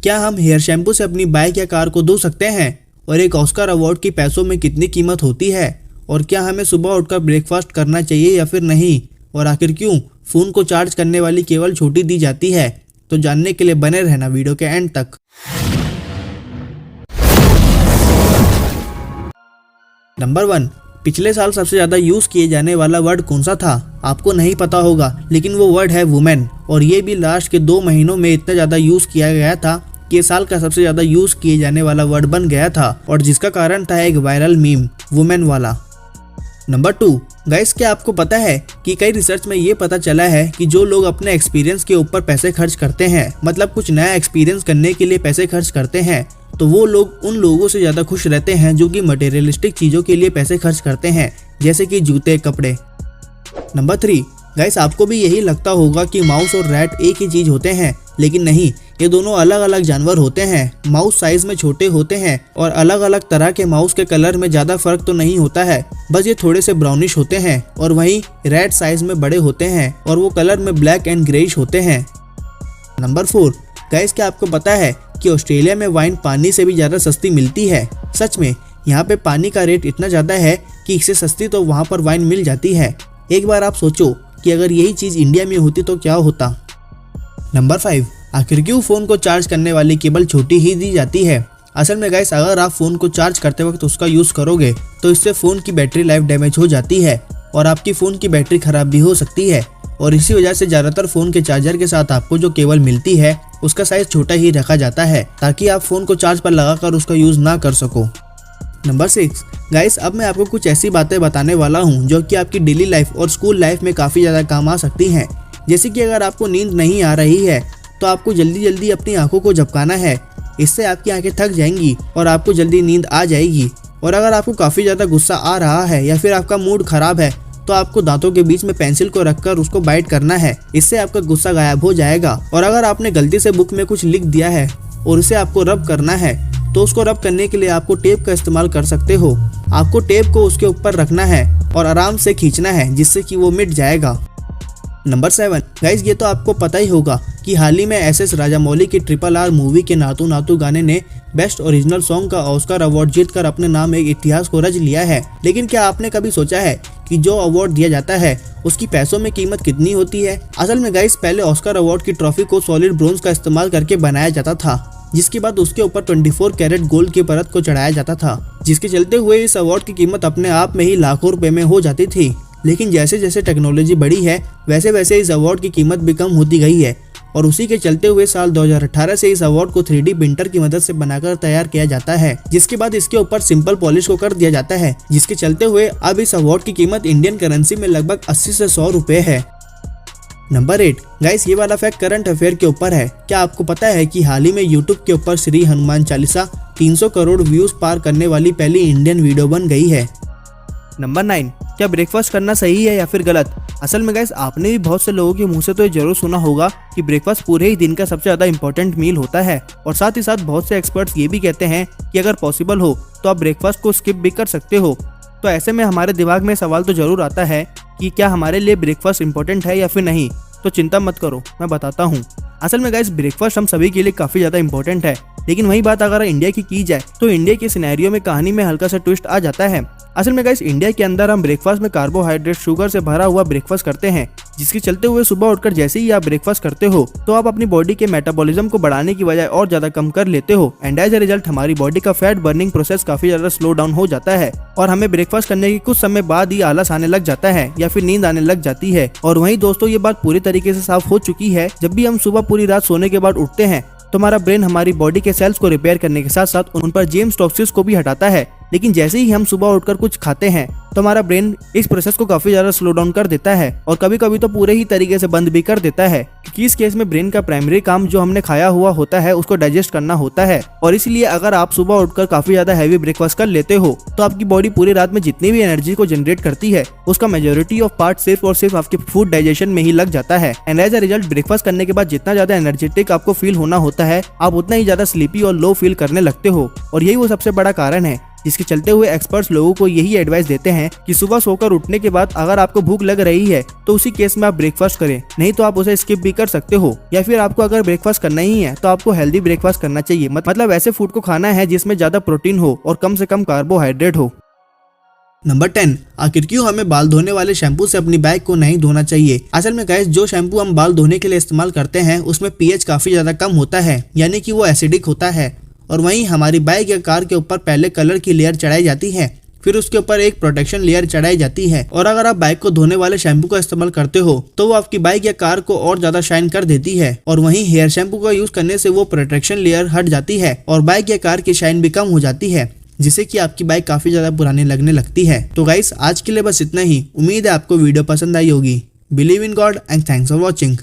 क्या हम hair shampoo से अपनी बाइक या कार को धो सकते हैं? और एक ऑस्कर अवार्ड की पैसों में कितनी कीमत होती है? और क्या हमें सुबह उठकर ब्रेकफास्ट करना चाहिए या फिर नहीं? और आखिर क्यों फ़ोन को चार्ज करने वाली केबल छोटी दी जाती है? तो जानने के लिए बने रहना वीडियो के एंड तक। नंबर 1, पिछले साल सबसे ज़्यादा यूज़ किए जाने वाला वर्ड कौन सा था? आपको नहीं पता होगा, लेकिन वो वर्ड है वुमेन। और ये भी लास्ट के 2 महीनों में इतना ज़्यादा यूज़ किया गया था कि ये साल का सबसे ज़्यादा यूज़ किए जाने वाला वर्ड बन गया था, और जिसका कारण था एक वायरल मीम वुमेन वाला। नंबर 2, गाइस क्या आपको पता है कि कई रिसर्च में ये पता चला है कि जो लोग अपने एक्सपीरियंस के ऊपर पैसे खर्च करते हैं, मतलब कुछ नया एक्सपीरियंस करने के लिए पैसे खर्च करते हैं, तो वो लोग उन लोगों से ज़्यादा खुश रहते हैं जो कि मटेरियलिस्टिक चीज़ों के लिए पैसे खर्च करते हैं, जैसे कि जूते, कपड़े। नंबर 3, गाइस आपको भी यही लगता होगा कि माउस और रैट एक ही चीज़ होते हैं, लेकिन नहीं, ये दोनों अलग अलग जानवर होते हैं। माउस साइज में छोटे होते हैं और अलग अलग तरह के माउस के कलर में ज़्यादा फर्क तो नहीं होता है, बस ये थोड़े से ब्राउनिश होते हैं। और वहीं रैट साइज में बड़े होते हैं और वो कलर में ब्लैक एंड ग्रेइश होते हैं। नंबर 4, गाइस क्या आपको पता है कि ऑस्ट्रेलिया में वाइन पानी से भी ज़्यादा सस्ती मिलती है? सच में, यहाँ पे पानी का रेट इतना ज़्यादा है कि इससे सस्ती तो वहाँ पर वाइन मिल जाती है। एक बार आप सोचो कि अगर यही चीज़ इंडिया में होती तो क्या होता। नंबर 5, आखिर क्यों फ़ोन को चार्ज करने वाली केबल छोटी ही दी जाती है? असल में गाइस अगर आप फ़ोन को चार्ज करते वक्त उसका यूज़ करोगे तो इससे फ़ोन की बैटरी लाइफ डैमेज हो जाती है और आपकी फ़ोन की बैटरी ख़राब भी हो सकती है। और इसी वजह से ज़्यादातर फ़ोन के चार्जर के साथ आपको जो केबल मिलती है उसका साइज़ छोटा ही रखा जाता है, ताकि आप फ़ोन को चार्ज पर लगाकर उसका यूज़ ना कर सको। नंबर 6, गाइस अब मैं आपको कुछ ऐसी बातें बताने वाला हूँ जो कि आपकी डेली लाइफ और स्कूल लाइफ में काफ़ी ज़्यादा काम आ सकती हैं। जैसे कि अगर आपको नींद नहीं आ रही है तो आपको जल्दी जल्दी अपनी आंखों को झपकाना है, इससे आपकी आंखें थक जाएंगी और आपको जल्दी नींद आ जाएगी। और अगर आपको काफ़ी ज़्यादा गुस्सा आ रहा है या फिर आपका मूड ख़राब है तो आपको दांतों के बीच में पेंसिल को रखकर उसको बाइट करना है, इससे आपका गुस्सा गायब हो जाएगा। और अगर आपने गलती से बुक में कुछ लिख दिया है और उसे आपको रब करना है तो उसको रब करने के लिए आपको टेप का इस्तेमाल कर सकते हो। आपको टेप को उसके ऊपर रखना है और आराम से खींचना है, जिससे कि वो मिट जाएगा। नंबर 7, गाइस ये तो आपको पता ही होगा कि हाल ही में एस.एस. राजामौली की RRR मूवी के नातू नातू गाने ने बेस्ट ओरिजिनल सॉन्ग का ऑस्कर अवार्ड जीतकर अपने नाम एक इतिहास को रच लिया है। लेकिन क्या आपने कभी सोचा है कि जो अवार्ड दिया जाता है उसकी पैसों में कीमत कितनी होती है? असल में गाइस पहले ऑस्कर अवार्ड की ट्रॉफी को सॉलिड ब्रोंज का इस्तेमाल करके बनाया जाता था, जिसके बाद उसके ऊपर 24 कैरेट गोल्ड की परत को चढ़ाया जाता था, जिसके चलते हुए इस अवार्ड की कीमत अपने आप में ही लाखों रुपए में हो जाती थी। लेकिन जैसे जैसे टेक्नोलॉजी बढ़ी है वैसे वैसे इस अवार्ड की कीमत भी कम होती गई है, और उसी के चलते हुए साल 2018 से इस अवार्ड को 3D प्रिंटर की मदद से बनाकर तैयार किया जाता है, जिसके बाद इसके ऊपर सिंपल पॉलिश को कर दिया जाता है, जिसके चलते हुए अब इस अवार्ड की कीमत इंडियन करेंसी में लगभग 80 से 100 रुपए है। नंबर 8, गाइस ये वाला फैक्ट करंट अफेयर के ऊपर है। क्या आपको पता है कि हाल ही में यूट्यूब के ऊपर श्री हनुमान चालीसा 300 करोड़ व्यूज पार करने वाली पहली इंडियन वीडियो बन गई है। नंबर 9, क्या ब्रेकफास्ट करना सही है या फिर गलत? असल में गाइस आपने भी बहुत से लोगों के मुंह से तो ये जरूर सुना होगा कि ब्रेकफास्ट पूरे ही दिन का सबसे ज़्यादा इंपॉर्टेंट मील होता है, और साथ ही साथ बहुत से एक्सपर्ट्स ये भी कहते हैं कि अगर पॉसिबल हो तो आप ब्रेकफास्ट को स्किप भी कर सकते हो। तो ऐसे में हमारे दिमाग में सवाल तो जरूर आता है कि क्या हमारे लिए ब्रेकफास्ट इंपॉर्टेंट है या फिर नहीं? तो चिंता मत करो, मैं बताता हूँ। असल में गाइस ब्रेकफास्ट हम सभी के लिए काफ़ी ज़्यादा इंपॉर्टेंट है, लेकिन वही बात अगर इंडिया की जाए तो इंडिया के सिनेरियो में कहानी में हल्का सा ट्विस्ट आ जाता है। असल में गाइस इंडिया के अंदर हम ब्रेकफास्ट में कार्बोहाइड्रेट शुगर से भरा हुआ ब्रेकफास्ट करते हैं, जिसके चलते हुए सुबह उठकर जैसे ही आप ब्रेकफास्ट करते हो तो आप अपनी बॉडी के मेटाबॉलिज्म को बढ़ाने की बजाय और ज्यादा कम कर लेते हो, एंड एज ए रिजल्ट हमारी बॉडी का फैट बर्निंग प्रोसेस काफी ज्यादा स्लो डाउन हो जाता है और हमें ब्रेकफास्ट करने के कुछ समय बाद ही आलस आने लग जाता है या फिर नींद आने लग जाती है। और वहीं दोस्तों ये बात पूरी तरीके से साफ हो चुकी है, जब भी हम सुबह पूरी रात सोने के बाद उठते हैं तो हमारा ब्रेन हमारी बॉडी के सेल्स को रिपेयर करने के साथ साथ उन पर जेम्स टॉक्सिन्स को भी हटाता है। लेकिन जैसे ही हम सुबह उठकर कुछ खाते हैं तो हमारा ब्रेन इस प्रोसेस को काफी ज्यादा स्लो डाउन कर देता है और कभी कभी तो पूरे ही तरीके से बंद भी कर देता है, क्योंकि इस केस में ब्रेन का प्राइमरी काम जो हमने खाया हुआ होता है उसको डाइजेस्ट करना होता है। और इसलिए अगर आप सुबह उठकर काफी ज्यादा हैवी ब्रेकफास्ट कर लेते हो तो आपकी बॉडी पूरी रात में जितनी भी एनर्जी को जनरेट करती है उसका मेजोरिटी ऑफ पार्ट सिर्फ और सिर्फ आपके फूड डाइजेशन में ही लग जाता है। And as a result breakfast करने के बाद जितना ज्यादा एनर्जेटिक आपको फील होना होता है आप उतना ही ज्यादा स्लीपी और लो फील करने लगते हो। और यही वो सबसे बड़ा कारण है जिसके चलते हुए एक्सपर्ट्स लोगों को यही एडवाइस देते हैं कि सुबह सोकर उठने के बाद अगर आपको भूख लग रही है तो उसी केस में आप ब्रेकफास्ट करें, नहीं तो आप उसे स्किप भी कर सकते हो। या फिर आपको अगर ब्रेकफास्ट करना ही है तो आपको हेल्दी ब्रेकफास्ट करना चाहिए, मतलब ऐसे फूड को खाना है जिसमें ज्यादा प्रोटीन हो और कम से कम कार्बोहाइड्रेट हो। नंबर 10, आखिर क्यों हमें बाल धोने वाले शैम्पू से अपनी बाइक को नहीं धोना चाहिए। असल में गाइस, जो शैम्पू हम बाल धोने के लिए इस्तेमाल करते हैं उसमें पीएच काफी ज्यादा कम होता है, यानी कि वो एसिडिक होता है। और वहीं हमारी बाइक या कार के ऊपर पहले कलर की लेयर चढ़ाई जाती है, फिर उसके ऊपर एक प्रोटेक्शन लेयर चढ़ाई जाती है। और अगर आप बाइक को धोने वाले शैम्पू का इस्तेमाल करते हो तो वो आपकी बाइक या कार को और ज्यादा शाइन कर देती है। और वहीं हेयर शैम्पू का यूज करने से वो प्रोटेक्शन लेयर हट जाती है और बाइक या कार की शाइन भी कम हो जाती है, जिससे कि आपकी बाइक काफी ज्यादा पुरानी लगने लगती है। तो गाइस, आज के लिए बस इतना ही। उम्मीद है आपको वीडियो पसंद आई होगी। Believe in God and thanks for watching.